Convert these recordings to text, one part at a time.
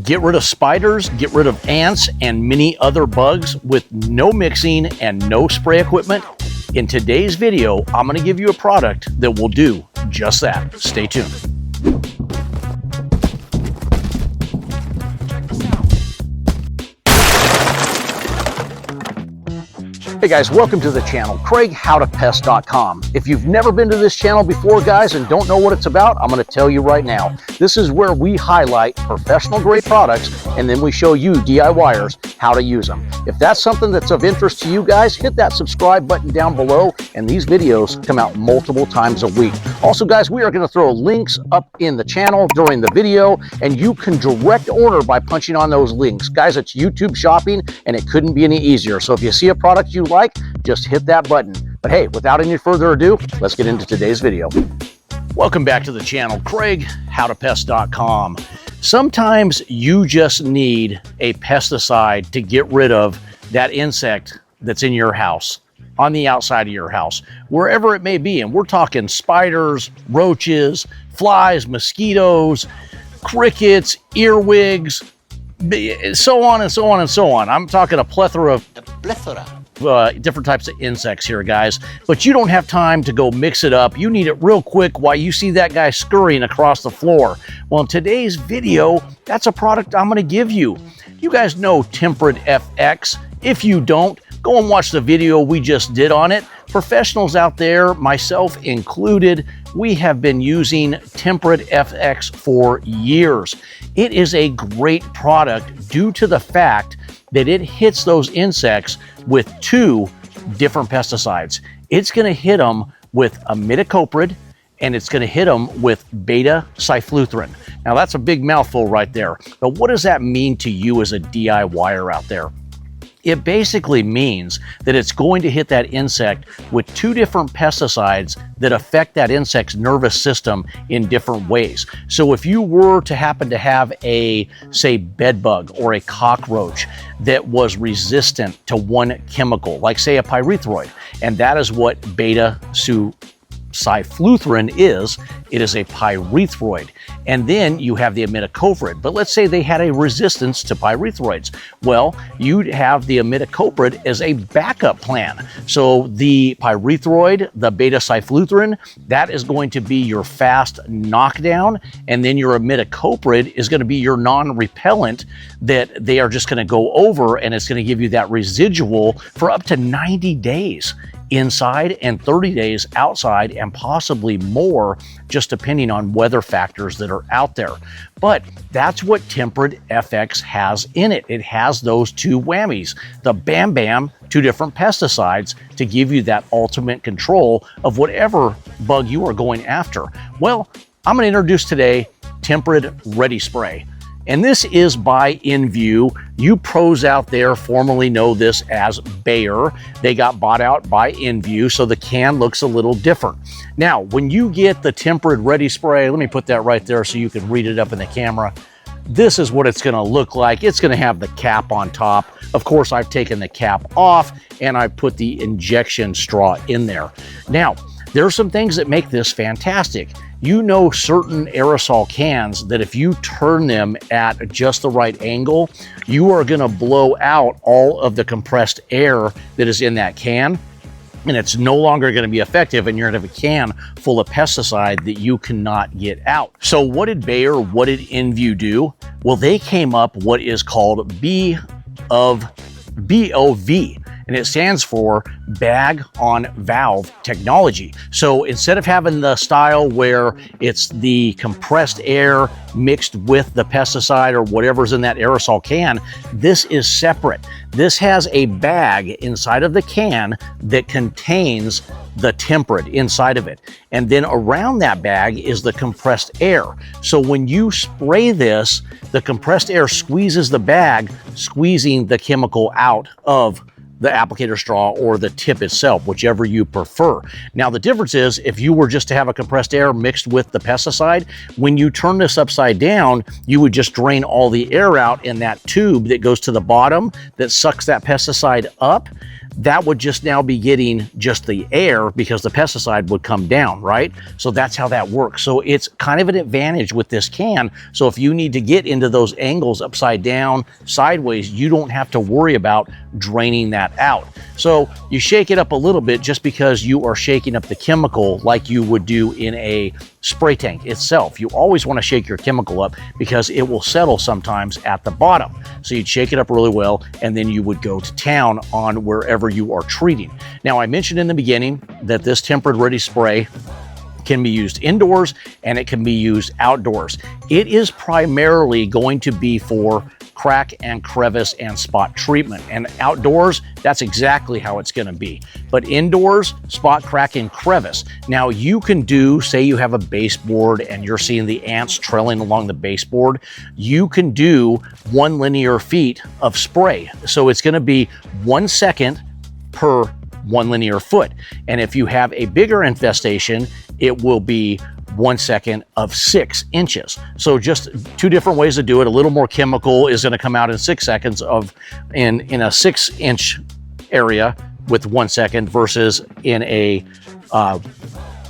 Get rid of spiders, get rid of ants, and many other bugs with no mixing and no spray equipment? In today's video, I'm going to give you a product that will do just that. Stay tuned. Hey guys, welcome to the channel, CraigHowToPest.com. If you've never been to this channel before, guys, and don't know what it's about, I'm going to tell you right now. This is where we highlight professional grade products, and then we show you DIYers how to use them. If that's something that's of interest to you guys, hit that subscribe button down below, and these videos come out multiple times a week. Also, guys, we are going to throw links up in the channel during the video, and you can direct order by punching on those links. Guys, it's YouTube shopping, and it couldn't be any easier. So if you see a product you like, just hit that button. But hey, without any further ado, let's get into today's video. Welcome back to the channel, CraigHowToPest.com. Sometimes you just need a pesticide to get rid of that insect that's in your house, on the outside of your house, wherever it may be. And we're talking spiders, roaches, flies, mosquitoes, crickets, earwigs, so on and so on and so on. I'm talking a plethora of different types of insects here, guys, but you don't have time to go mix it up. You need it real quick while you see that guy scurrying across the floor. Well, in today's video, that's a product I'm going to give you. You guys know Temprid FX. If you don't, go and watch the video we just did on it. Professionals out there, myself included, we have been using Temprid FX for years. It is a great product due to the fact that it hits those insects with two different pesticides. It's going to hit them with imidacloprid, and it's going to hit them with beta-cyfluthrin. Now that's a big mouthful right there, but what does that mean to you as a DIYer out there? It basically means that it's going to hit that insect with two different pesticides that affect that insect's nervous system in different ways. So if you were to happen to have a, say, bed bug or a cockroach that was resistant to one chemical, like say a pyrethroid, and that is what beta-cyfluthrin is. It is a pyrethroid. And then you have the imidacloprid. But let's say they had a resistance to pyrethroids. Well, you'd have the imidacloprid as a backup plan. So the pyrethroid, the beta-cyfluthrin, that is going to be your fast knockdown. And then your imidacloprid is going to be your non-repellent that they are just going to go over, and it's going to give you that residual for up to 90 days inside and 30 days outside, and possibly more, just depending on weather factors that are out there. But that's what Temprid FX has in it. It has those two whammies, the bam bam, two different pesticides to give you that ultimate control of whatever bug you are going after. Well, I'm going to introduce today Temprid ReadySpray. And this is by InView. You pros out there formerly know this as Bayer. They got bought out by InView, so the can looks a little different. Now, when you get the Temprid ReadySpray, let me put that right there so you can read it up in the camera. This is what it's going to look like. It's going to have the cap on top. Of course, I've taken the cap off and I put the injection straw in there. Now, there are some things that make this fantastic. You know, certain aerosol cans that if you turn them at just the right angle, you are going to blow out all of the compressed air that is in that can, and it's no longer going to be effective, and you're going to have a can full of pesticide that you cannot get out. So what did Bayer, what did InView do? Well, they came up what is called BOV, and it stands for bag on valve technology. So instead of having the style where it's the compressed air mixed with the pesticide or whatever's in that aerosol can, this is separate. This has a bag inside of the can that contains the Temprid inside of it. And then around that bag is the compressed air. So when you spray this, the compressed air squeezes the bag, squeezing the chemical out of the applicator straw or the tip itself, whichever you prefer. Now, the difference is if you were just to have a compressed air mixed with the pesticide, when you turn this upside down, you would just drain all the air out in that tube that goes to the bottom that sucks that pesticide up. that would just now be getting just the air because the pesticide would come down, right? So that's how that works. So it's kind of an advantage with this can. So if you need to get into those angles upside down, sideways, you don't have to worry about draining that out. So you shake it up a little bit just because you are shaking up the chemical like you would do in a spray tank itself. You always want to shake your chemical up because it will settle sometimes at the bottom. So you'd shake it up really well, and then you would go to town on wherever you are treating. Now, I mentioned in the beginning that this Temprid ReadySpray can be used indoors and it can be used outdoors. It is primarily going to be for crack and crevice and spot treatment, and outdoors, that's exactly how it's going to be. But indoors, spot, crack, and crevice. Now you can do, say you have a baseboard and you're seeing the ants trailing along the baseboard, you can do 1 linear feet of spray. So it's going to be 1 second per 1 linear foot. And if you have a bigger infestation, it will be 1 second of 6 inches. So just 2 different ways to do it. A little more chemical is going to come out in 6 seconds in a 6-inch area with 1 second versus in a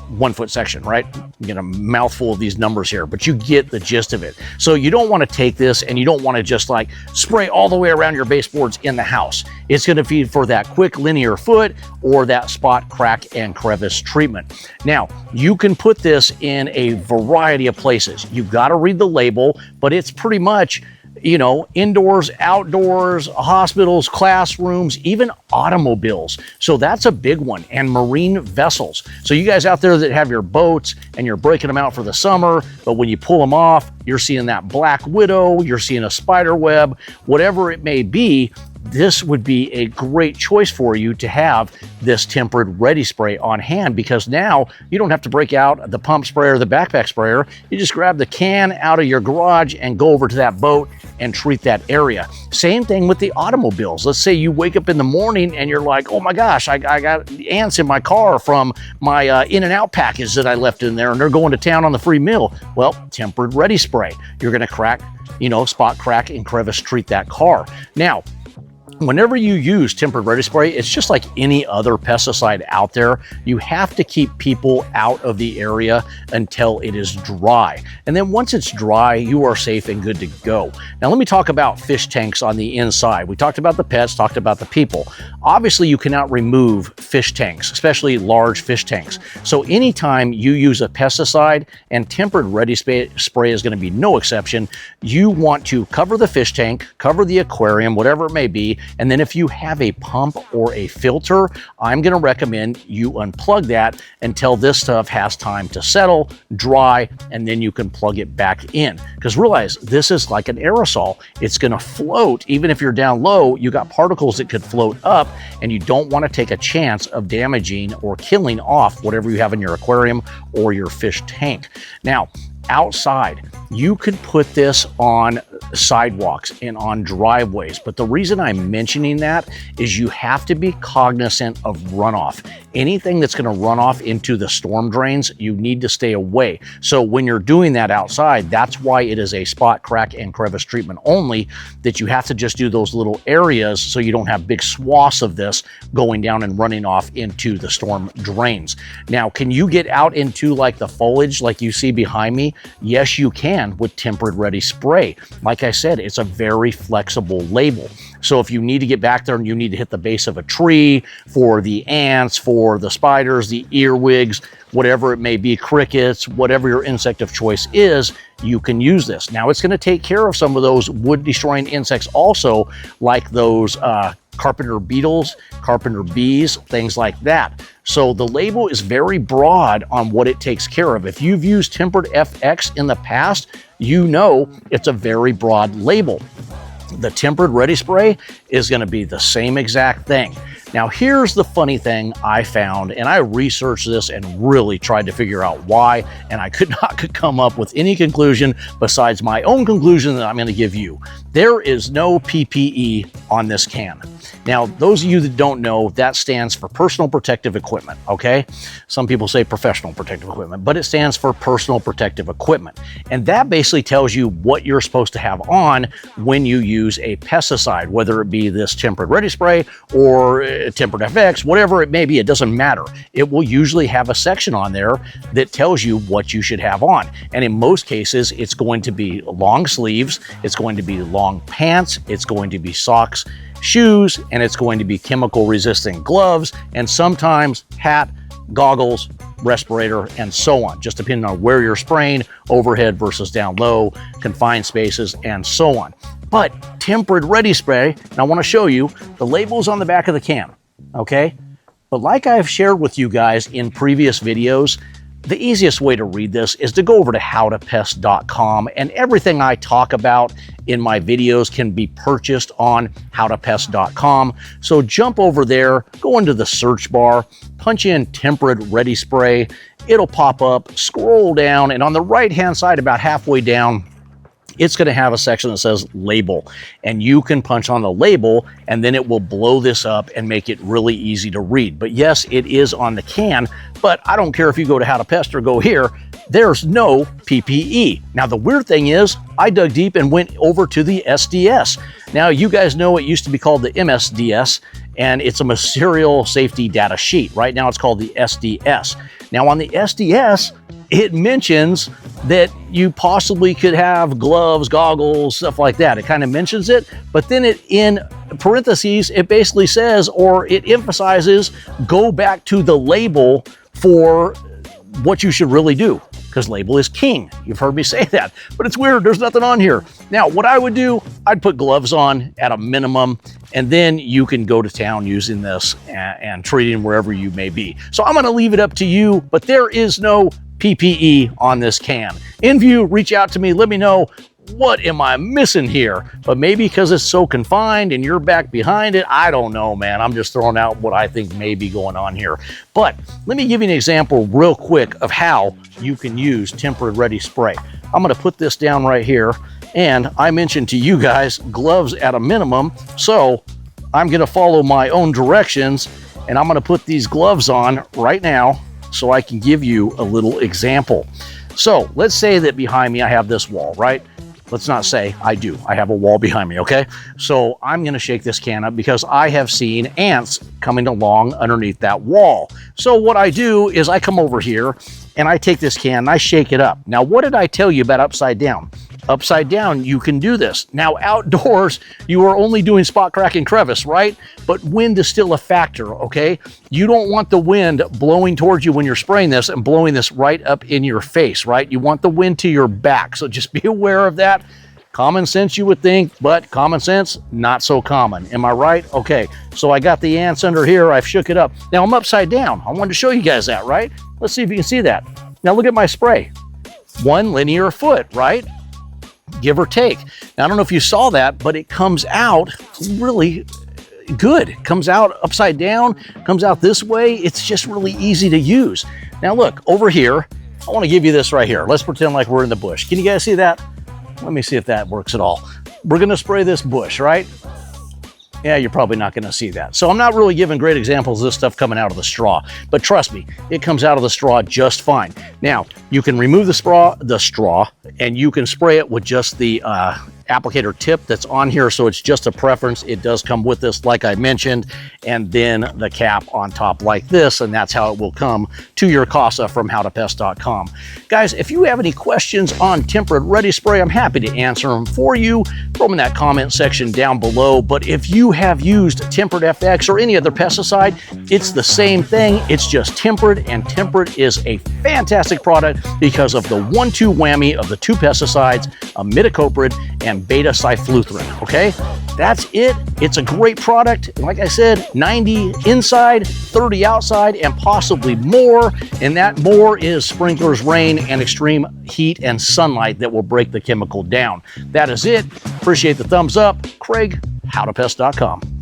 1 foot section, right? You get a mouthful of these numbers here, but you get the gist of it. So you don't want to take this and you don't want to just like spray all the way around your baseboards in the house. It's going to feed for that quick linear foot or that spot, crack, and crevice treatment. Now, you can put this in a variety of places. You've got to read the label, but it's pretty much, you know, indoors, outdoors, hospitals, classrooms, even automobiles. So that's a big one, and marine vessels. So you guys out there that have your boats and you're breaking them out for the summer, but when you pull them off, you're seeing that black widow, you're seeing a spider web, whatever it may be, this would be a great choice for you to have this Temprid ReadySpray on hand, because now you don't have to break out the pump sprayer, the backpack sprayer. You just grab the can out of your garage and go over to that boat and treat that area. Same thing with the automobiles. Let's say you wake up in the morning and you're like, oh my gosh, I got ants in my car from my In-N-Out package that I left in there and they're going to town on the free meal. Well, Temprid ReadySpray. You're going to crack, you know, spot, crack, and crevice treat that car. Now, whenever you use Temprid ReadySpray, it's just like any other pesticide out there. You have to keep people out of the area until it is dry. And then once it's dry, you are safe and good to go. Now, let me talk about fish tanks on the inside. We talked about the pets, talked about the people. Obviously, you cannot remove fish tanks, especially large fish tanks. So anytime you use a pesticide, and Temprid ReadySpray is going to be no exception, you want to cover the fish tank, cover the aquarium, whatever it may be. And then if you have a pump or a filter, I'm going to recommend you unplug that until this stuff has time to settle, dry, and then you can plug it back in. Because realize this is like an aerosol. It's going to float. Even if you're down low, you got particles that could float up, and you don't want to take a chance of damaging or killing off whatever you have in your aquarium or your fish tank. Now, outside, you could put this on sidewalks and on driveways, but the reason I'm mentioning that is you have to be cognizant of runoff. Anything that's going to run off into the storm drains, you need to stay away. So when you're doing that outside, that's why it is a spot, crack, and crevice treatment only, that you have to just do those little areas so you don't have big swaths of this going down and running off into the storm drains. Now, can you get out into like the foliage like you see behind me? Yes, you can with Temprid ReadySpray. Like I said, it's a very flexible label. So if you need to get back there and you need to hit the base of a tree for the ants, for the spiders, the earwigs, whatever it may be, crickets, whatever your insect of choice is, you can use this. Now, it's going to take care of some of those wood-destroying insects also, like those carpenter beetles, carpenter bees, things like that. So the label is very broad on what it takes care of. If you've used Temprid FX in the past, you know it's a very broad label. The Temprid ReadySpray is going to be the same exact thing. Now, here's the funny thing I found, and I researched this and really tried to figure out why, and I could not come up with any conclusion besides my own conclusion that I'm going to give you. There is no PPE on this can. Now, those of you that don't know, that stands for personal protective equipment, okay? Some people say professional protective equipment, but it stands for personal protective equipment. And that basically tells you what you're supposed to have on when you use a pesticide, whether it be this Temprid ReadySpray or Temprid FX, whatever it may be, it doesn't matter. It will usually have a section on there that tells you what you should have on. And in most cases, it's going to be long sleeves, it's going to be long pants, it's going to be socks, shoes, and it's going to be chemical resistant gloves, and sometimes hat, goggles, respirator, and so on, just depending on where you're spraying, overhead versus down low, confined spaces, and so on. But Temprid ReadySpray, and I want to show you, the label's on the back of the can, okay? But like I've shared with you guys in previous videos, the easiest way to read this is to go over to howtopest.com, and everything I talk about in my videos can be purchased on howtopest.com. So jump over there, go into the search bar, punch in Temprid ReadySpray, it'll pop up, scroll down, and on the right-hand side, about halfway down, it's going to have a section that says label, and you can punch on the label and then it will blow this up and make it really easy to read. But yes, it is on the can, but I don't care if you go to How to Pest or go here, there's no PPE. Now the weird thing is, I dug deep and went over to the SDS. Now you guys know it used to be called the MSDS, and it's a material safety data sheet. Right now it's called the SDS. Now on the SDS, it mentions that you possibly could have gloves, goggles, stuff like that. It kind of mentions it, but then it, in parentheses, it basically says, or it emphasizes, go back to the label for what you should really do, because label is king. You've heard me say that, but it's weird. There's nothing on here. Now, what I would do, I'd put gloves on at a minimum, and then you can go to town using this and treating wherever you may be. So I'm going to leave it up to you, but there is no PPE on this can. In view, reach out to me. Let me know, what am I missing here? But maybe because it's so confined and you're back behind it, I don't know, man. I'm just throwing out what I think may be going on here. But let me give you an example real quick of how you can use Temprid ReadySpray. I'm going to put this down right here, and I mentioned to you guys gloves at a minimum, so I'm going to follow my own directions, and I'm going to put these gloves on right now so I can give you a little example. So let's say that behind me I have this wall, right? Let's not say I do. I have a wall behind me, okay? So I'm going to shake this can up because I have seen ants coming along underneath that wall. So what I do is I come over here and I take this can and I shake it up. Now, what did I tell you about upside down? Upside down, you can do this. Now, outdoors, you are only doing spot, crack, and crevice, right? But wind is still a factor, okay? You don't want the wind blowing towards you when you're spraying this and blowing this right up in your face, right? You want the wind to your back, so just be aware of that. Common sense, you would think, but common sense, not so common. Am I right? Okay, so I got the ants under here. I've shook it up. Now, I'm upside down. I wanted to show you guys that, right? Let's see if you can see that. Now, look at my spray. 1 linear foot, right? Give or take. Now, I don't know if you saw that, but it comes out really good. It comes out upside down, comes out this way. It's just really easy to use. Now, look, over here, I want to give you this right here. Let's pretend like we're in the bush. Can you guys see that? Let me see if that works at all. We're going to spray this bush, right? Yeah, you're probably not going to see that. So I'm not really giving great examples of this stuff coming out of the straw, but trust me, it comes out of the straw just fine. Now, you can remove the straw, and you can spray it with just the applicator tip that's on here, so it's just a preference. It does come with this, like I mentioned, and then the cap on top like this, and that's how it will come to your casa from howtopest.com. Guys, if you have any questions on Temprid ReadySpray, I'm happy to answer them for you. Throw them in that comment section down below. But if you have used Temprid FX or any other pesticide, it's the same thing. It's just Temprid, and Temprid is a fantastic product because of the 1-2 whammy of the 2 pesticides, imidacloprid and beta-cyfluthrin, okay? That's it. It's a great product. And like I said, 90 inside, 30 outside, and possibly more. And that more is sprinklers, rain, and extreme heat and sunlight that will break the chemical down. That is it. Appreciate the thumbs up. Craig, howtopest.com.